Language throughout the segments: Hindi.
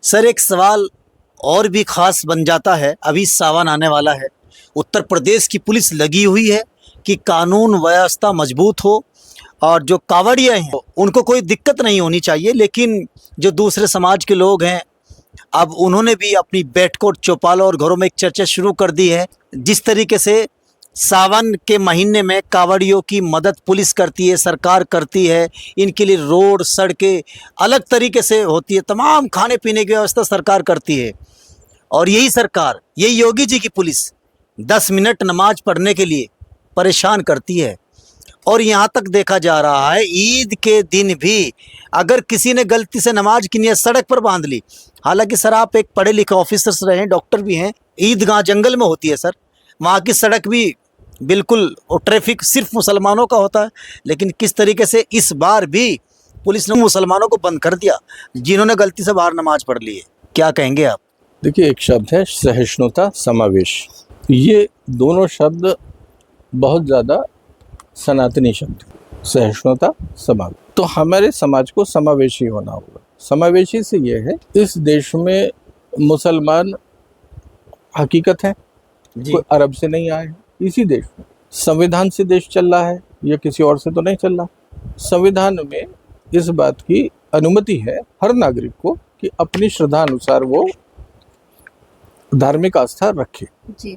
सर एक सवाल और भी खास बन जाता है। अभी सावन आने वाला है। उत्तर प्रदेश की पुलिस लगी हुई है कि कानून व्यवस्था मजबूत हो और जो कांवड़िए हैं उनको कोई दिक्कत नहीं होनी चाहिए। लेकिन जो दूसरे समाज के लोग हैं अब उन्होंने भी अपनी बैठकों चौपालों और घरों में एक चर्चा शुरू कर दी है। जिस तरीके से सावन के महीने में कांवड़ियों की मदद पुलिस करती है, सरकार करती है, इनके लिए रोड सड़कें अलग तरीके से होती है, तमाम खाने पीने की व्यवस्था सरकार करती है। और यही सरकार, यही योगी जी की पुलिस 10 मिनट नमाज पढ़ने के लिए परेशान करती है। और यहाँ तक देखा जा रहा है ईद के दिन भी अगर किसी ने गलती से नमाज की नियत सड़क पर बांध ली, हालांकि सर आप एक पढ़े लिखे ऑफिसर्स रहे हैं, डॉक्टर भी हैं, ईदगाह जंगल में होती है सर, वहाँ की सड़क भी बिल्कुल और ट्रैफिक सिर्फ मुसलमानों का होता है। लेकिन किस तरीके से इस बार भी पुलिस ने मुसलमानों को बंद कर दिया जिन्होंने गलती से बाहर नमाज पढ़ ली है, क्या कहेंगे आप? देखिए, एक शब्द है सहिष्णुता, समावेश। ये दोनों शब्द बहुत ज़्यादा सनातनी शब्द, सहिष्णुता, समावेश। तो हमारे समाज को समावेशी होना होगा। समावेशी से ये है, इस देश में मुसलमान हकीकत है, कोई अरब से नहीं आए हैं। इसी देश में संविधान से देश चल रहा है, या किसी और से तो नहीं चल रहा। संविधान में इस बात की अनुमति है हर नागरिक को कि अपनी श्रद्धा अनुसार वो धार्मिक आस्था रखे जी।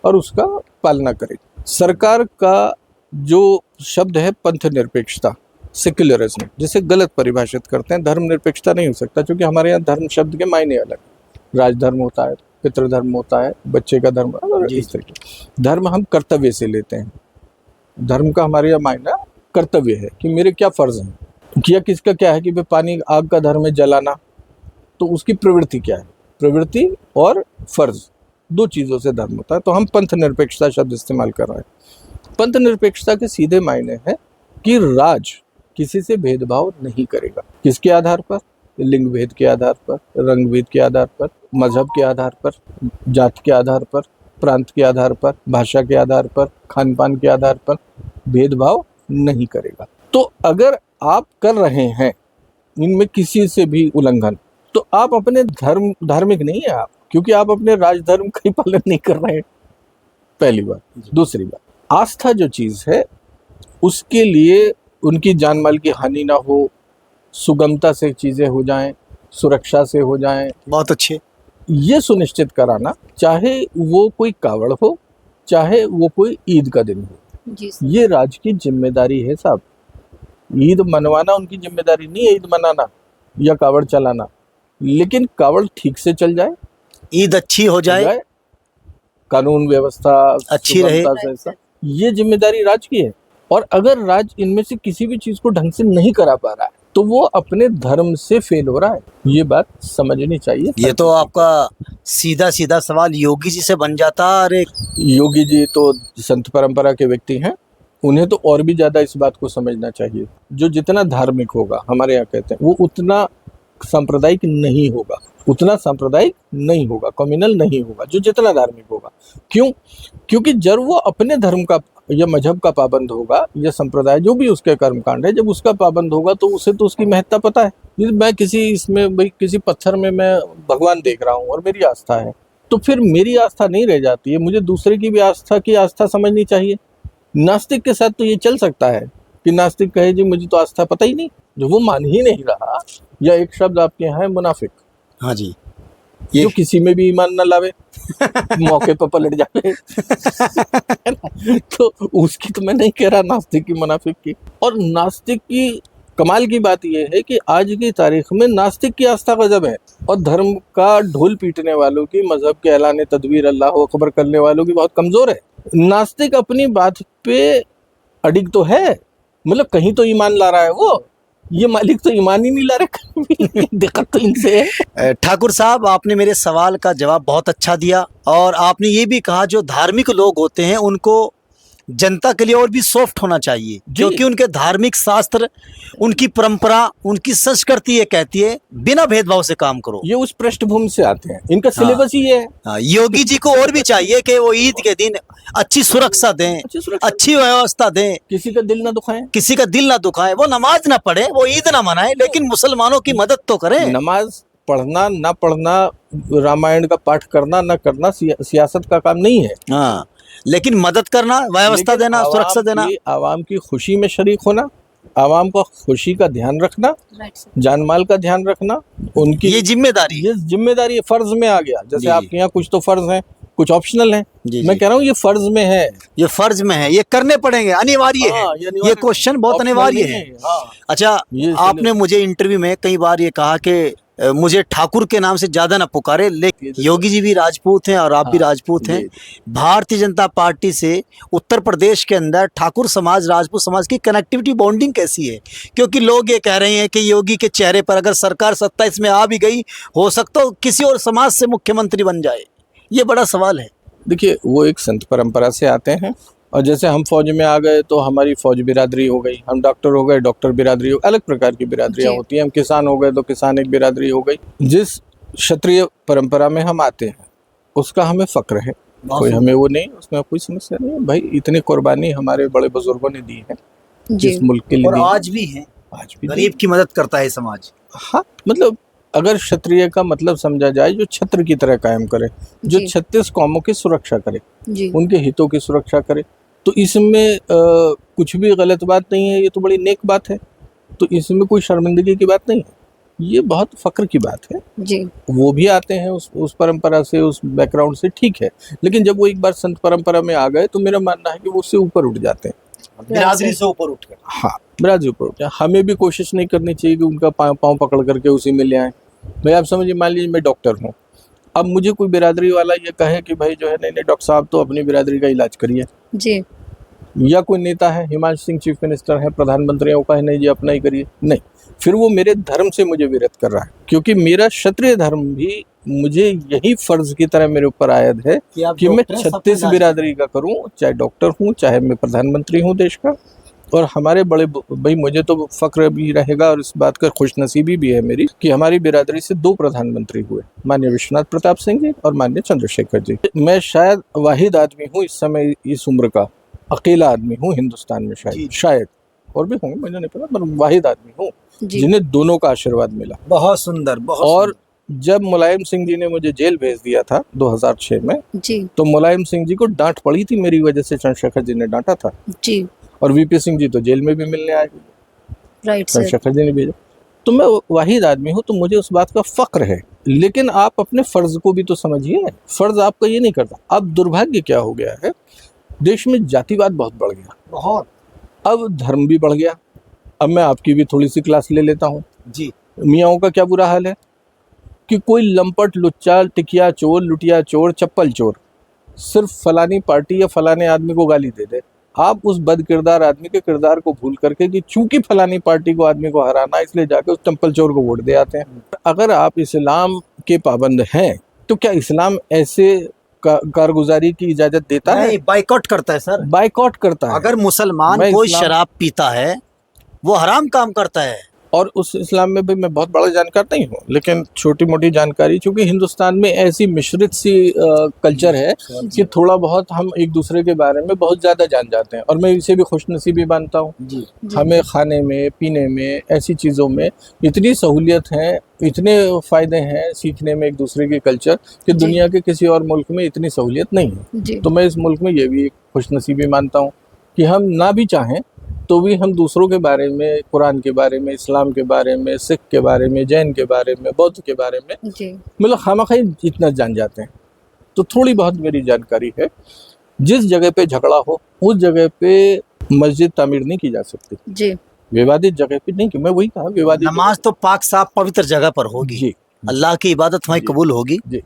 और उसका पालना करे। सरकार का जो शब्द है पंथ निरपेक्षता, सेक्युलरिज्म, जिसे गलत परिभाषित करते हैं। धर्म निरपेक्षता नहीं हो सकता, क्योंकि हमारे यहाँ धर्म शब्द के मायने अलग। राजधर्म होता है, पितृधर्म होता है, बच्चे का धर्म, और इस तरीके धर्म हम कर्तव्य से लेते हैं। धर्म का हमारे यहाँ मायना कर्तव्य है कि मेरे क्या फर्ज हैं, किया किसका क्या है कि भाई पानी आग का धर्म है जलाना, तो उसकी प्रवृत्ति क्या है। प्रवृत्ति और फर्ज दो चीज़ों से धर्म होता है। तो हम पंथ निरपेक्षता शब्द इस्तेमाल कर रहे हैं। पंथ निरपेक्षता के सीधे मायने हैं कि राज किसी से भेदभाव नहीं करेगा। किसके आधार पर? लिंग भेद के आधार पर, रंग भेद के आधार पर, मजहब के आधार पर, जात के आधार पर, प्रांत के आधार पर, भाषा के आधार पर, खान पान के आधार पर भेदभाव नहीं करेगा। तो अगर आप कर रहे हैं इनमें किसी से भी उल्लंघन, तो आप अपने धार्मिक नहीं है आप, क्योंकि आप अपने राजधर्म का ही पालन नहीं कर रहे हैं, पहली बात। दूसरी बात, आस्था जो चीज़ है उसके लिए उनकी जान माल की हानि ना हो, सुगमता से चीज़ें हो जाएं, सुरक्षा से हो जाएं, बहुत अच्छे, ये सुनिश्चित कराना, चाहे वो कोई कावड़ हो, चाहे वो कोई ईद का दिन हो, जी। ये राज्य की जिम्मेदारी है साहब। ईद मनवाना उनकी जिम्मेदारी नहीं है, ईद मनाना या कावड़ चलाना। लेकिन कावड़ ठीक से चल जाए, ईद अच्छी हो जाए, कानून व्यवस्था अच्छी रहे, ये जिम्मेदारी राज्य की है। और अगर राज्य इनमें से किसी भी चीज को ढंग से नहीं करा पा रहा है तो वो अपने धर्म से फेल हो रहा है। ये बात समझनी चाहिए। ये तो आपका सीधा सीधा सवाल योगी जी से बन जाता। अरे योगी जी तो संत परंपरा के व्यक्ति हैं, उन्हें तो और भी ज्यादा इस बात को समझना चाहिए। जो जितना धार्मिक होगा, हमारे यहाँ कहते हैं, वो उतना सांप्रदायिक नहीं होगा, उतना सांप्रदायिक नहीं होगा, कम्युनल नहीं होगा जो जितना धार्मिक होगा। क्यों? क्योंकि जब वो अपने धर्म का या मजहब का पाबंद होगा, या संप्रदाय जो भी उसके कर्मकांड है, जब उसका पाबंद होगा तो उसे तो उसकी महत्ता पता है। मैं किसी पत्थर में मैं भगवान देख रहा हूँ और मेरी आस्था है, तो फिर मेरी आस्था नहीं रह जाती है, मुझे दूसरे की भी आस्था समझनी चाहिए। नास्तिक के साथ तो ये चल सकता है कि नास्तिक कहे जी मुझे तो आस्था पता ही नहीं, जो वो मान ही नहीं रहा। या एक शब्द आपके यहाँ है मुनाफिक। हाँ जी, जो किसी में भी ईमान न लावे, मौके पर पलट जावे। तो उसकी तो मैं नहीं कह रहा नास्तिक की, मुनाफिक की। और नास्तिक की कमाल की बात यह है कि आज की तारीख में नास्तिक की आस्था गजब है, और धर्म का ढोल पीटने वालों की, मजहब के ऐलान तदबीर अल्लाह अकबर करने वालों की बहुत कमजोर है। नास्तिक अपनी बात पे अडिग तो है, मतलब कहीं तो ईमान ला रहा है वो। ये मालिक तो ईमान ही नहीं ला रहा। दिक्कत तो इनसे है। ठाकुर साहब, आपने मेरे सवाल का जवाब बहुत अच्छा दिया। और आपने ये भी कहा जो धार्मिक लोग होते हैं उनको जनता के लिए और भी सॉफ्ट होना चाहिए, क्योंकि उनके धार्मिक शास्त्र, उनकी परंपरा, उनकी संस्कृति ये कहती है बिना भेदभाव से काम करो। ये उस पृष्ठभूमि से आते हैं, इनका सिलेबस ही है। योगी जी को और भी चाहिए कि वो ईद के दिन अच्छी सुरक्षा दें, अच्छी व्यवस्था दें, किसी का दिल ना दुखाएं, वो नमाज ना पढ़े, वो ईद ना मनाए, लेकिन मुसलमानों की मदद तो करें। नमाज पढ़ना ना पढ़ना, रामायण का पाठ करना ना करना सियासत का काम नहीं है। हाँ, लेकिन मदद करना, व्यवस्था लेकिन देना, सुरक्षा देना, आवाम की खुशी में शरीक होना, आवाम का खुशी का ध्यान रखना, जान माल का ध्यान रखना, उनकी ये जिम्मेदारी है। ये जिम्मेदारी फर्ज में आ गया। जैसे जी, आपके यहाँ कुछ तो फर्ज हैं, कुछ ऑप्शनल हैं, जी, मैं जी। कह रहा हूँ ये फर्ज में है। ये फर्ज में है, ये करने पड़ेंगे, अनिवार्य है। हाँ, ये क्वेश्चन बहुत optional अनिवार्य नहीं है। हाँ। अच्छा, ये आपने मुझे इंटरव्यू में कई बार ये कहा कि मुझे ठाकुर के नाम से ज्यादा ना पुकारे, लेकिन योगी जी भी राजपूत हैं और आप भी हाँ, राजपूत हैं। जी, भारतीय जनता पार्टी से उत्तर प्रदेश के अंदर ठाकुर समाज, राजपूत समाज की कनेक्टिविटी, बॉन्डिंग कैसी है? क्योंकि लोग ये कह रहे हैं कि योगी के चेहरे पर अगर सरकार 27 में आ भी गई, हो सकता हो किसी और समाज से मुख्यमंत्री बन जाए। ये बड़ा सवाल है। देखिए वो एक संत परंपरा से आते हैं, और जैसे हम फौज में आ गए तो हमारी फौज बिरादरी हो गई, हम डॉक्टर हो गए डॉक्टर बिरादरी हो, अलग प्रकार की बिरादरियां होती हैं। हम किसान हो गए तो किसान एक बिरादरी हो गई। जिस क्षत्रिय परंपरा में हम आते हैं उसका हमें फक्र है, कोई हमें वो नहीं, उसमें कोई समस्या नहीं है। भाई इतनी कुर्बानी हमारे बड़े बुजुर्गों ने दी है जिस मुल्क के लिए, और दी है। आज भी है, आज भी गरीब की मदद करता है समाज। हाँ, मतलब अगर क्षत्रिय का मतलब समझा जाए जो छत्र की तरह कायम करे, जो 36 कौमों की सुरक्षा करे, उनके हितों की सुरक्षा करे, तो इसमें कुछ भी गलत बात नहीं है। ये तो बड़ी नेक बात है, तो इसमें कोई शर्मिंदगी की बात नहीं है, ये बहुत फक्र की बात है जी। वो भी आते हैं उस परंपरा से, उस बैकग्राउंड से, ठीक है। लेकिन जब वो एक बार संत परंपरा में आ गए तो मेरा मानना है कि वो उससे ऊपर उठ जाते हैं, बिरादरी से ऊपर उठ कर। हाँ, बिरादरी ऊपर उठ जाए। हमें भी कोशिश नहीं करनी चाहिए कि उनका पाँव पकड़ करके उसी में ले आए। भाई आप समझिए, मान लीजिए मैं डॉक्टर हूँ, अब मुझे कोई बिरादरी वाला ये कहे कि भाई जो है नहीं नहीं डॉक्टर साहब तो अपनी बिरादरी का इलाज करिए जी, या कोई नेता है, हिमांशु सिंह चीफ मिनिस्टर है, प्रधानमंत्री है, वो कहे नहीं जी अपना ही करिए, नहीं, फिर वो मेरे धर्म से मुझे विरत कर रहा है। क्योंकि मेरा क्षत्रिय धर्म भी मुझे यही फर्ज की तरह मेरे ऊपर आयद है कि मैं 36 बिरादरी का करूं, चाहे डॉक्टर हूं, चाहे मैं प्रधानमंत्री हूं देश का। और हमारे बड़े भाई, मुझे तो फक्र भी रहेगा और इस बात का खुशनसीबी भी है मेरी कि हमारी बिरादरी से 2 प्रधानमंत्री हुए, माननीय विश्वनाथ प्रताप सिंह जी और माननीय चंद्रशेखर जी। मैं शायद वाहिद आदमी हूँ इस समय, इस उम्र का अकेला आदमी हूँ हिंदुस्तान में, शायद और भी होंगे मुझे नहीं पता, पर वाहिद आदमी हूँ जिन्हें दोनों का आशीर्वाद मिला। बहुत सुंदर, बहुत और जब मुलायम सिंह जी ने मुझे जेल भेज दिया था 2006 में जी, तो मुलायम सिंह जी को डांट पड़ी थी मेरी वजह से, चंद्रशेखर जी ने डांटा था जी, और वीपी सिंह जी तो जेल में भी मिलने आए, राइट, चंद्रशेखर जी ने भेजा। तो मैं वाहिद आदमी हूँ, तो मुझे उस बात का फक्र है। लेकिन आप अपने फर्ज को भी तो समझिए, फर्ज आपका ये नहीं करता। अब दुर्भाग्य क्या हो गया है, देश में जातिवाद बहुत बढ़ गया, बहुत, अब धर्म भी बढ़ गया। अब मैं आपकी भी थोड़ी सी क्लास ले लेता हूँ जी। मियाँओं का क्या बुरा हाल है कि कोई लंपट, लुच्चा, टिकिया चोर, लुटिया चोर, चप्पल चोर सिर्फ फलानी पार्टी या फलाने आदमी को गाली दे दे, आप उस बद किरदार आदमी के किरदार को भूल करके कि चूंकि फलानी पार्टी को आदमी को हराना इसलिए जाके उस चप्पल चोर को वोट दे आते हैं। अगर आप इस्लाम के पाबंद हैं तो क्या इस्लाम ऐसे कारगुजारी की इजाजत देता है? बाइकआउट करता है सर, बाइकआउट करता है। अगर मुसलमान कोई शराब पीता है वो हराम काम करता है। और उस इस्लाम में भी मैं बहुत बड़ा जानकार नहीं हूँ, लेकिन छोटी मोटी जानकारी, चूंकि हिंदुस्तान में ऐसी मिश्रित सी कल्चर है कि थोड़ा बहुत हम एक दूसरे के बारे में बहुत ज़्यादा जान जाते हैं, और मैं इसे भी खुशनसीबी मानता हूँ। हमें खाने में, पीने में, ऐसी चीज़ों में इतनी सहूलियत है, इतने फ़ायदे हैं सीखने में एक दूसरे के कल्चर, कि दुनिया के किसी और मुल्क में इतनी सहूलियत नहीं है। तो मैं इस मुल्क में ये भी एक खुशनसीबी मानता हूँ कि हम ना भी चाहें तो भी हम दूसरों के बारे में, कुरान के बारे में, इस्लाम के बारे में, सिख के बारे में, जैन के बारे में, बौद्ध के बारे में मतलब खामखाई इतना जान जाते हैं। तो थोड़ी बहुत मेरी जानकारी है। जिस जगह पे झगड़ा हो उस जगह पे मस्जिद तामीर नहीं की जा सकती जी, विवादित जगह पे नहीं। कि मैं वही कहा, विवादित नमाज तो पाक साफ पवित्र जगह पर होगी जी, अल्लाह की इबादत वहीं कबूल होगी जी।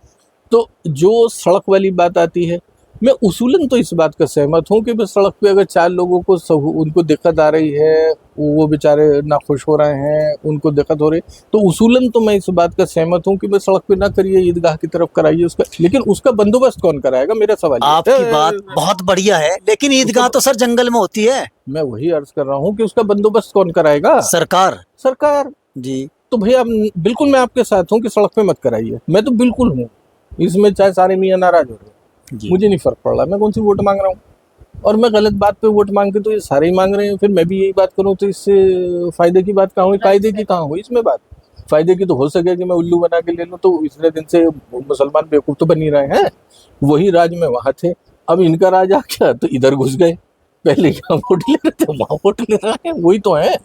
तो जो सड़क वाली बात आती है, मैं उसूलन तो इस बात का सहमत हूँ कि बस सड़क पे अगर 4 लोगों को उनको दिक्कत आ रही है, वो बेचारे नाखुश हो रहे हैं, उनको दिक्कत हो रही, तो उसूलन तो मैं इस बात का सहमत हूँ कि बस सड़क पे ना करिए, ईदगाह की तरफ कराइए उसका। लेकिन उसका बंदोबस्त कौन कराएगा, मेरा सवाल। आपकी बात बहुत बढ़िया है, लेकिन ईदगाह तो सर जंगल में होती है। मैं वही अर्ज कर रहा हूँ कि उसका बंदोबस्त कौन कराएगा? सरकार जी। तो भैया बिल्कुल मैं आपके साथ हूँ कि सड़क पे मत कराइए, मैं तो बिल्कुल हूँ इसमें, चाहे सारे मियाँ नाराज हो रहे, मुझे नहीं फर्क पड़ रहा मैं कौन सी वोट मांग रहा हूँ। और मैं गलत बात पे वोट मांग के तो ये सारे ही मांग रहे हैं, फिर मैं भी यही बात करूँ तो इससे फायदे की बात कहाँ हुई, कायदे की कहाँ हुई इसमें बात? फायदे की तो हो सके कि मैं उल्लू बना के ले लूं, तो इतने दिन से मुसलमान बेवकूफ तो बन ही रहे हैं। वही राज में वहां थे, अब इनका राज आ गया तो इधर घुस गए। पहले यहाँ वोट ले रहे थे, वहां वोट ले रहे हैं, वही तो है।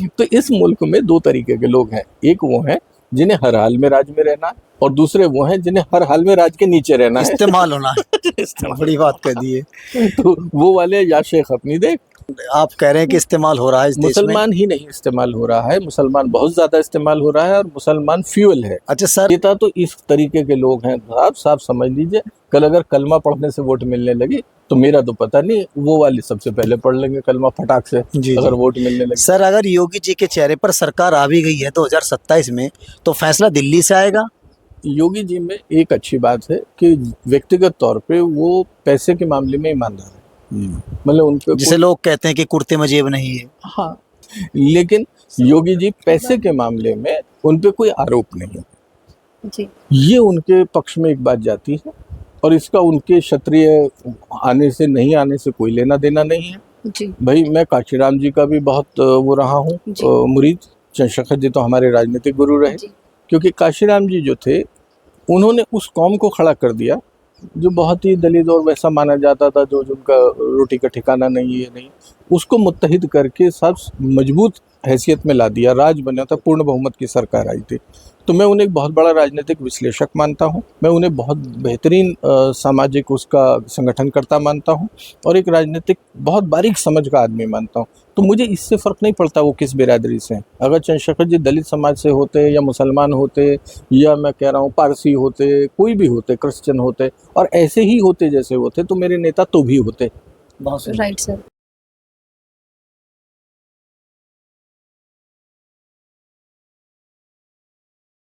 तो इस मुल्क में दो तरीके के लोग हैं, एक वो हैं जिन्हें हर हाल में राज में रहना है, और दूसरे वो हैं जिन्हें हर हाल में राज के नीचे रहना है। इस्तेमाल होना है। बड़ी बात कह दी है। तो वो वाले या शेख अपनी देख। आप कह रहे हैं कि इस्तेमाल हो रहा है इस देश में। मुसलमान ही नहीं इस्तेमाल हो रहा है, मुसलमान बहुत ज्यादा इस्तेमाल हो रहा है, और मुसलमान फ्यूल है। अच्छा सर, नेता तो इस तरीके के लोग हैं, आप साफ समझ लीजिए, कल अगर कलमा पढ़ने से वोट मिलने लगी तो मेरा तो पता नहीं, वो वाले सबसे पहले पढ़ लेंगे कलमा फटाक से, जी, अगर जी। वोट मिलने लगे। सर अगर योगी जी के चेहरे पर सरकार आ भी गई है 2027 में, तो फैसला दिल्ली से आएगा। योगी जी में एक अच्छी बात है कि व्यक्तिगत तौर पे वो पैसे के मामले में ईमानदार है, मतलब उनके जिसे लोग कहते हैं कि कुर्ते में जेब नहीं है। हाँ, लेकिन योगी जी पैसे के मामले में उन पे कोई आरोप नहीं है जी। ये उनके पक्ष में एक बात जाती है, और इसका उनके क्षत्रिय आने से नहीं आने से कोई लेना देना नहीं है। जी। भाई मैं काशीराम जी का भी बहुत वो रहा हूँ जी। मुरीद। चंद्रशेखर जी तो हमारे राजनीतिक गुरु रहे, जी। क्योंकि काशीराम जी जो थे उन्होंने उस कौम को खड़ा कर दिया जो बहुत ही दलित और वैसा माना जाता था, जो जिनका रोटी का ठिकाना नहीं है, नहीं, उसको मुत्तहिद करके सब मजबूत हैसियत में ला दिया, राज बना था, पूर्ण बहुमत की सरकार आई थी। तो मैं उन्हें एक बहुत बड़ा राजनीतिक विश्लेषक मानता हूँ, मैं उन्हें बहुत बेहतरीन सामाजिक उसका संगठनकर्ता मानता हूँ, और एक राजनीतिक बहुत बारीक समझ का आदमी मानता हूँ। तो मुझे इससे फ़र्क नहीं पड़ता वो किस बिरादरी से हैं। अगर चंद्रशेखर जी दलित समाज से होते, या मुसलमान होते, या मैं कह रहा हूँ पारसी होते, कोई भी होते, क्रिश्चियन होते, और ऐसे ही होते जैसे होते, तो मेरे नेता तो भी होते। बहुत राइट सर।